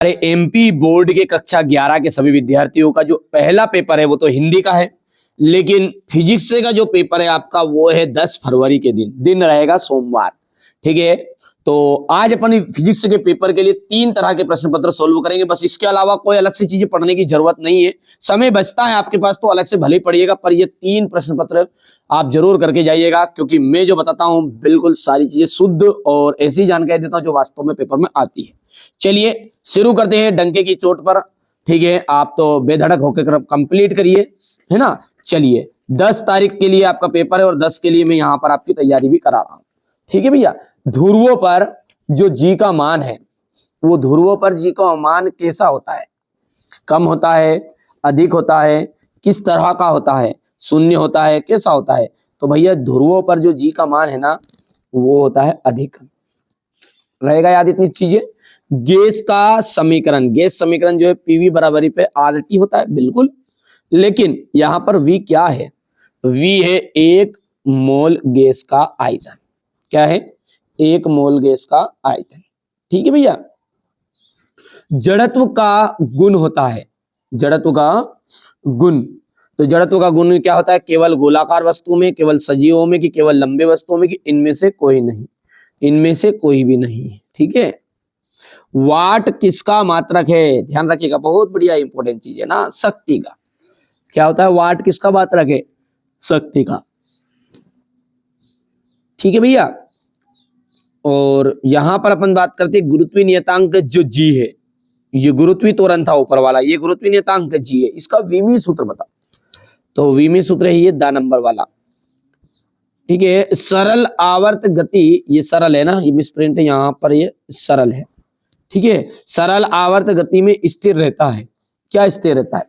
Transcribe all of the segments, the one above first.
अरे MP board के कक्षा 11 के सभी विद्यार्थियों का जो पहला पेपर है वो तो हिंदी का है, लेकिन फिजिक्स का जो पेपर है आपका वो है 10 फरवरी के दिन रहेगा सोमवार। ठीक है, तो आज अपन फिजिक्स के पेपर के लिए 3 तरह के प्रश्न पत्र सोल्व करेंगे, बस इसके अलावा कोई अलग से चीजें पढ़ने की जरूरत नहीं है। समय बचता है आपके पास तो अलग से भले ही पढ़िएगा, पर ये 3 प्रश्न पत्र आप जरूर करके जाइएगा, क्योंकि मैं जो बताता हूं बिल्कुल सारी चीजें शुद्ध और ऐसी जानकारी देता हूं जो वास्तव में पेपर में आती है। चलिए शुरू करते हैं डंके की चोट पर। ठीक है, आप तो बेधड़क होकर कंप्लीट करिए, है ना। चलिए 10 तारीख के लिए आपका पेपर है और 10 के लिए मैं यहाँ पर आपकी तैयारी भी करा रहा हूँ। ठीक है भैया, ध्रुवों पर जो जी का मान है, वो ध्रुवों पर जी का मान कैसा होता है? कम होता है, अधिक होता है, किस तरह का होता है, शून्य होता है, कैसा होता है? तो भैया ध्रुवों पर जो जी का मान है ना, वो होता है अधिक। रहेगा याद इतनी चीजें। गैस का समीकरण, गैस समीकरण जो है पीवी बराबरी पे आरटी होता है, बिल्कुल। लेकिन यहां पर वी क्या है? वी है 1 मोल गैस का आयतन। क्या है? 1 मोल गैस का आयतन। ठीक है भैया। जड़त्व का गुण होता है, जड़त्व का गुण। तो जड़त्व का गुण क्या होता है? केवल गोलाकार वस्तु में, केवल सजीवों में, कि केवल लंबे वस्तुओं में, कि इनमें से कोई नहीं, इनमें से कोई भी नहीं है। ठीक है। वाट किसका मात्रक है? ध्यान रखिएगा, बहुत बढ़िया इंपॉर्टेंट चीज है ना, शक्ति का। क्या होता है? वाट किसका मात्रक है? शक्ति का। ठीक है भैया। और यहां पर अपन बात करते हैं गुरुत्वीय नियतांक जो जी है, ये गुरुत्वीय त्वरण था ऊपर वाला, ये गुरुत्वीय नियतांक जी है, इसका विमीय सूत्र बता। तो विमीय सूत्र है ये दा नंबर वाला। ठीक है। सरल आवर्त गति, ये सरल है ना, ये मिसप्रिंट है यहाँ पर, ये सरल है। ठीक है। सरल आवर्त गति में स्थिर रहता है। क्या स्थिर रहता है?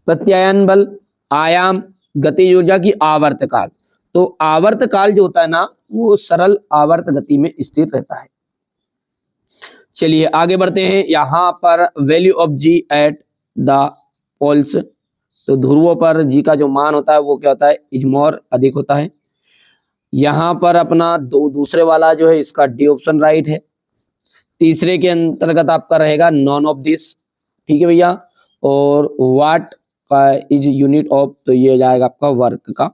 प्रत्यायन बल, आयाम, गति ऊर्जा की आवर्त काल। तो आवर्त काल जो होता है ना, वो सरल आवर्त गति में स्थिर रहता है। चलिए आगे बढ़ते हैं। यहां पर value of G at the poles, तो ध्रुवों पर जी का जो मान होता है वो क्या होता है? इजमोर अधिक होता है। यहां पर अपना दूसरे वाला जो है इसका डी ऑप्शन राइट है। तीसरे के अंतर्गत आपका रहेगा नॉन ऑफ दिस। ठीक है भैया। और वाट का इज यूनिट ऑफ, तो ये जाएगा आपका वर्क का,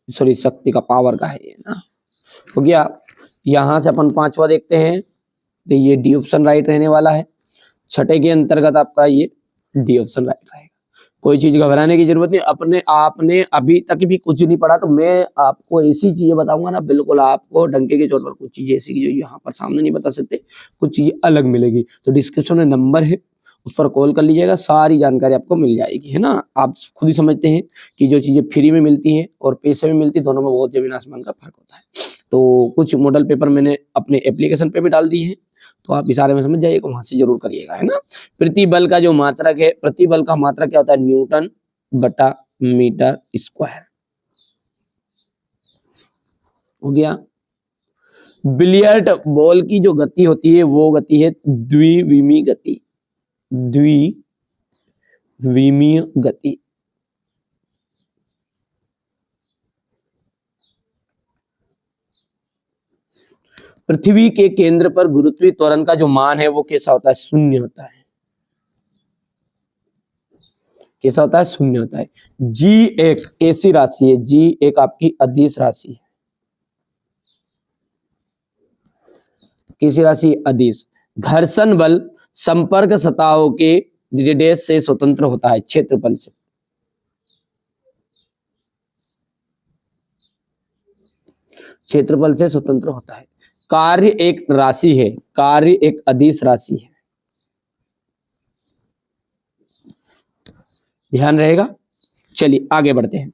सॉरी शक्ति का, पावर का है ये ना, हो गया। यहां से अपन 5वां देखते हैं, तो ये डी ऑप्शन राइट रहने वाला है। छठे के अंतर्गत आपका ये डी ऑप्शन राइट रहेगा। कोई चीज घबराने की जरूरत नहीं। अपने आपने अभी तक भी कुछ नहीं पढ़ा, तो मैं आपको ऐसी चीजें बताऊंगा ना, बिल्कुल आपको डंके के चोट पर कुछ चीजें ऐसी जो यहाँ पर सामने नहीं बता सकते, कुछ चीजें अलग मिलेगी। तो डिस्क्रिप्शन में नंबर है, उस पर कॉल कर लीजिएगा, सारी जानकारी आपको मिल जाएगी, है ना। आप खुद ही समझते हैं कि जो चीजें फ्री में मिलती हैं और पैसे में मिलती है, दोनों में बहुत जमीन आसमान का फर्क होता है। तो कुछ मॉडल पेपर मैंने अपने एप्लीकेशन पे भी डाल दिए हैं, तो आप इशारे में समझ जाइएगा, वहां से जरूर करिएगा, है ना। प्रतिबल का जो मात्रक है, प्रतिबल का मात्रक क्या होता है? न्यूटन बटा मीटर स्क्वायर। हो गया। बिलियर्ड बॉल की जो गति होती है वो गति है द्विविमीय गति, द्विविमीय गति। पृथ्वी के केंद्र पर गुरुत्वीय त्वरण का जो मान है वो कैसा होता है? शून्य होता है। कैसा होता है? शून्य होता है। जी एक ऐसी राशि है, जी एक आपकी अदिश राशि है। कैसी राशि? अदिश। घर्षण बल संपर्क सतहों के रेडियस से स्वतंत्र होता है, क्षेत्रफल से। क्षेत्रफल से स्वतंत्र होता है। कार्य एक राशि है, कार्य एक अदिश राशि है, ध्यान रहेगा। चलिए आगे बढ़ते हैं।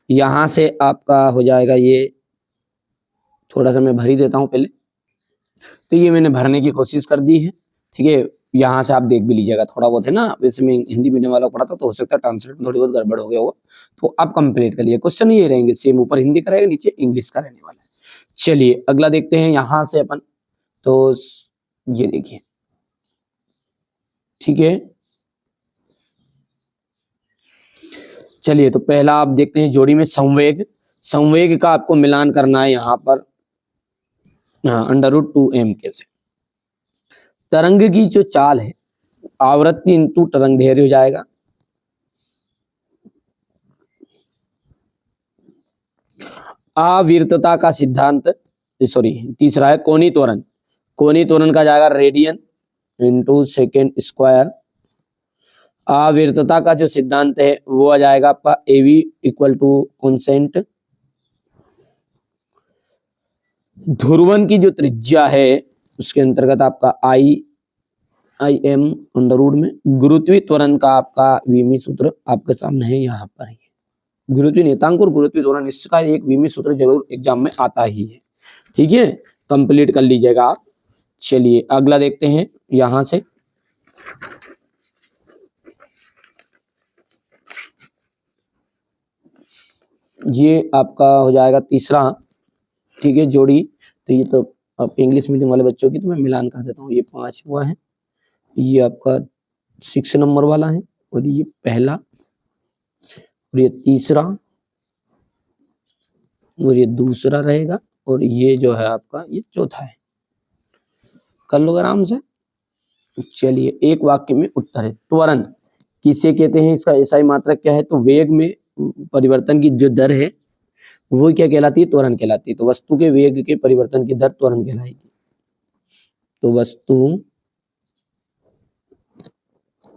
यहां से आपका हो जाएगा ये, थोड़ा सा मैं भर ही देता हूं पहले। तो ये मैंने भरने की कोशिश कर दी है। ठीक है। यहाँ से आप देख भी लीजिएगा, थोड़ा बहुत है ना, वैसे मैं हिंदी मीडियम वाला पढ़ा था, तो हो सकता है ट्रांसलेट में थोड़ी बहुत गड़बड़ हो गया होगा, तो आप कंप्लीट कर लिए। क्वेश्चन ये रहेंगे सेम, ऊपर हिंदी का रहेगा, नीचे इंग्लिश का रहने वाला है। चलिए अगला देखते हैं यहां से अपन। तो ये देखिए, ठीक है। चलिए तो पहला आप देखते हैं जोड़ी में संवेग। संवेग का आपको मिलान करना है यहाँ पर, हाँ, √2m कैसे। तरंग की जो चाल है आवृत्ति इंटू तरंग दैर्घ्य हो जाएगा। आवर्तता का सिद्धांत, सॉरी तीसरा है कोणीय त्वरण। कोणीय त्वरण का जाएगा रेडियन इंटू सेकेंड स्क्वायर। आवर्तता का जो सिद्धांत है वो आ जाएगा आपका एवी इक्वल टू कॉन्सेंट। ध्रुवन की जो त्रिज्या है उसके अंतर्गत आपका आई एम अंडर रूट में। गुरुत्वीय त्वरण का आपका विमी सूत्र आपके सामने है यहाँ पर ही। गुरुत्वीय नियतांक और गुरुत्वीय त्वरण इसका एक विमी सूत्र जरूर एग्जाम में आता ही है। ठीक है, कंप्लीट कर लीजिएगा आप। चलिए अगला देखते हैं यहां से। ये आपका हो जाएगा तीसरा। ठीक है, जोड़ी तो ये तो अब इंग्लिश मीडियम वाले बच्चों की तो मैं मिलान कर देता हूँ। ये 5 हुआ है, ये आपका 6 नंबर वाला है, और ये पहला, और ये तीसरा, और ये दूसरा रहेगा, और ये जो है आपका ये चौथा है। कर लो आराम से। चलिए एक वाक्य में उत्तर है। त्वरण किसे कहते हैं, इसका एसआई मात्रक क्या है, तो वेग में परिवर्तन की जो दर है वो क्या कहलाती है, त्वरण कहलाती है। तो वस्तु के वेग के परिवर्तन की दर त्वरण कहलाएगी। तो वस्तु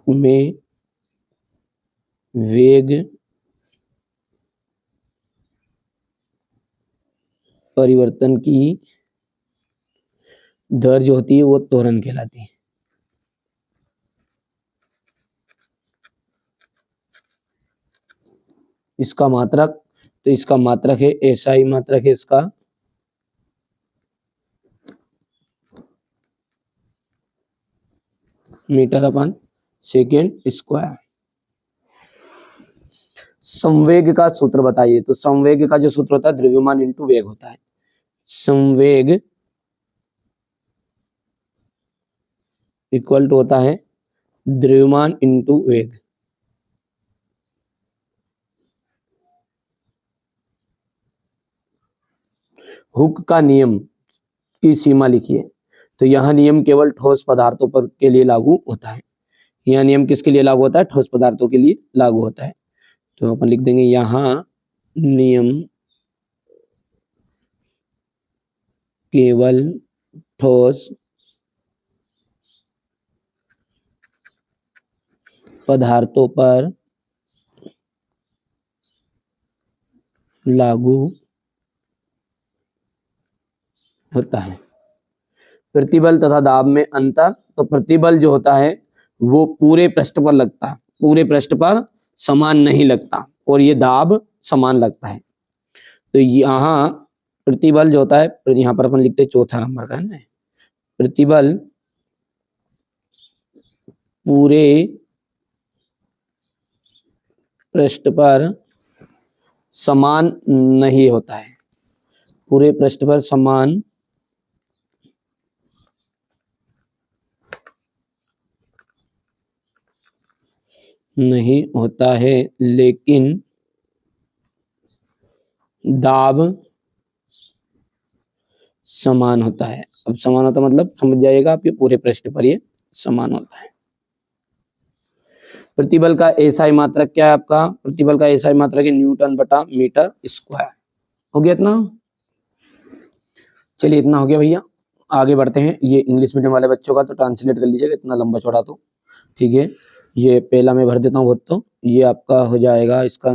में वेग परिवर्तन की दर जो होती है वो त्वरण कहलाती है। इसका मात्रक, तो इसका मात्रक है एसआई मात्रक है इसका मीटर अपन सेकेंड स्क्वायर। संवेग का सूत्र बताइए। तो संवेग का जो सूत्र होता है द्रव्यमान इंटू वेग होता है। संवेग इक्वल टू होता है द्रव्यमान इंटू वेग। हुक का नियम की सीमा लिखिए। तो यह नियम केवल ठोस पदार्थों पर के लिए लागू होता है। यह नियम किसके लिए लागू होता है, ठोस पदार्थों के लिए लागू होता है। तो अपन लिख देंगे यहाँ नियम केवल ठोस पदार्थों पर लागू होता है। प्रतिबल तथा दाब में अंतर। तो प्रतिबल जो होता है वो पूरे पृष्ठ पर लगता है, पूरे पृष्ठ पर समान नहीं लगता, और ये दाब समान लगता है। तो यहाँ प्रतिबल जो होता है, यहाँ पर अपन लिखते हैं चौथा नंबर का है ना, प्रतिबल पूरे पृष्ठ पर समान नहीं होता है। पूरे पृष्ठ पर समान नहीं होता है, लेकिन दाब समान होता है। अब समान होता मतलब समझ जाइएगा आप, ये पूरे पृष्ठ पर ये समान होता है। प्रतिबल का एसआई मात्रक क्या है आपका, प्रतिबल का एसआई मात्रक है न्यूटन बटा मीटर स्क्वायर। हो गया इतना। चलिए इतना हो गया भैया, आगे बढ़ते हैं। ये इंग्लिश मीडियम वाले बच्चों का तो ट्रांसलेट कर लीजिएगा, इतना लंबा चौड़ा तो ठीक है। ये पहला मैं भर देता हूँ बहुत, तो ये आपका हो जाएगा इसका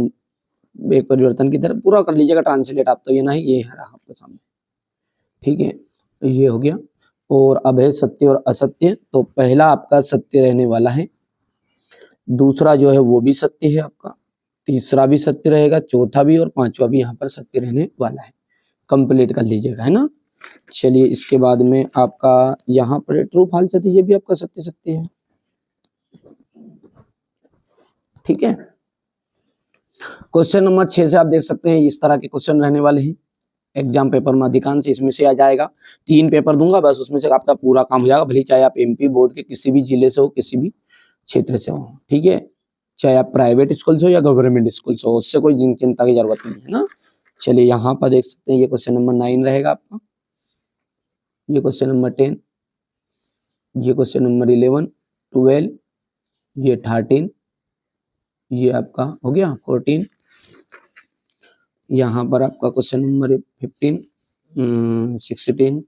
वेग परिवर्तन की तरफ पूरा कर लीजिएगा ट्रांसलेट आप, तो ये नहीं ये है आपके सामने। ठीक है, ये हो गया। और अब है सत्य और असत्य। तो पहला आपका सत्य रहने वाला है, दूसरा जो है वो भी सत्य है आपका, तीसरा भी सत्य रहेगा, चौथा भी और पांचवा भी यहाँ पर सत्य रहने वाला है। कंप्लीट कर लीजिएगा है ना। चलिए इसके बाद में आपका यहाँ पर ट्रू फॉल्स है, तो ये भी आपका सत्य सत्य है। ठीक है, क्वेश्चन नंबर 6 से आप देख सकते हैं इस तरह के क्वेश्चन रहने वाले हैं एग्जाम पेपर में, अधिकांश इसमें से आ जाएगा। 3 पेपर दूंगा बस, उसमें से आपका पूरा काम हो जाएगा, भले चाहे आप एमपी बोर्ड के किसी भी जिले से हो, किसी भी क्षेत्र से हो। ठीक है, चाहे आप प्राइवेट स्कूल से हो या गवर्नमेंट स्कूल से हो, उससे कोई चिंता की जरूरत नहीं है ना। चलिए यहाँ पर देख सकते हैं ये क्वेश्चन नंबर 9 रहेगा आपका, ये क्वेश्चन नंबर 10, ये क्वेश्चन नंबर 11, 12, ये 13, ये आपका हो गया 14, यहाँ पर आपका क्वेश्चन नंबर 15, 16,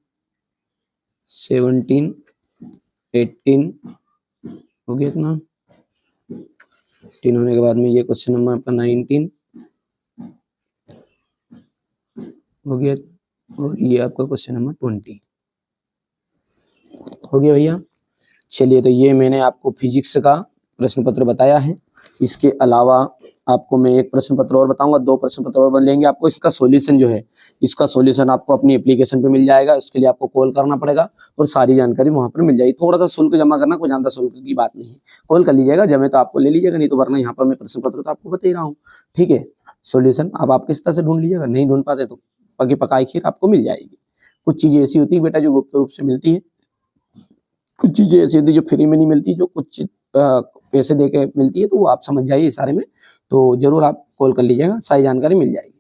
17, 18 हो गया इतना। 18 होने के बाद में ये क्वेश्चन नंबर आपका 19 हो गया, और ये आपका क्वेश्चन नंबर 20 हो गया भैया। चलिए, तो ये मैंने आपको फिजिक्स का प्रश्न पत्र बताया है। इसके अलावा आपको मैं एक प्रश्न पत्र और बताऊंगा, 2 प्रश्न पत्र और बन लेंगे। आपको इसका सॉल्यूशन जो है, इसका सॉल्यूशन आपको अपनी एप्लीकेशन पे मिल जाएगा। उसके लिए आपको कॉल करना पड़ेगा और सारी जानकारी वहां पर मिल जाएगी। थोड़ा सा शुल्क जमा करना, कोई ज्यादा शुल्क की बात नहीं है। कॉल कर लीजिएगा, जमे तो आपको ले लीजिएगा, नहीं तो वरना यहाँ पर मैं प्रश्न पत्र तो आपको बता ही रहा हूँ। ठीक है, सॉल्यूशन अब आप किस तरह से ढूंढ लीजिएगा, नहीं ढूंढ पाते तो पकी पकाई खीर आपको मिल जाएगी। कुछ चीजें ऐसी होती है बेटा जो गुप्त रूप से मिलती है, कुछ चीजें ऐसी होती है जो फ्री में नहीं मिलती, जो कुछ पैसे दे के मिलती है, तो वो आप समझ जाइए इस बारे में। तो जरूर आप कॉल कर लीजिएगा, सारी जानकारी मिल जाएगी।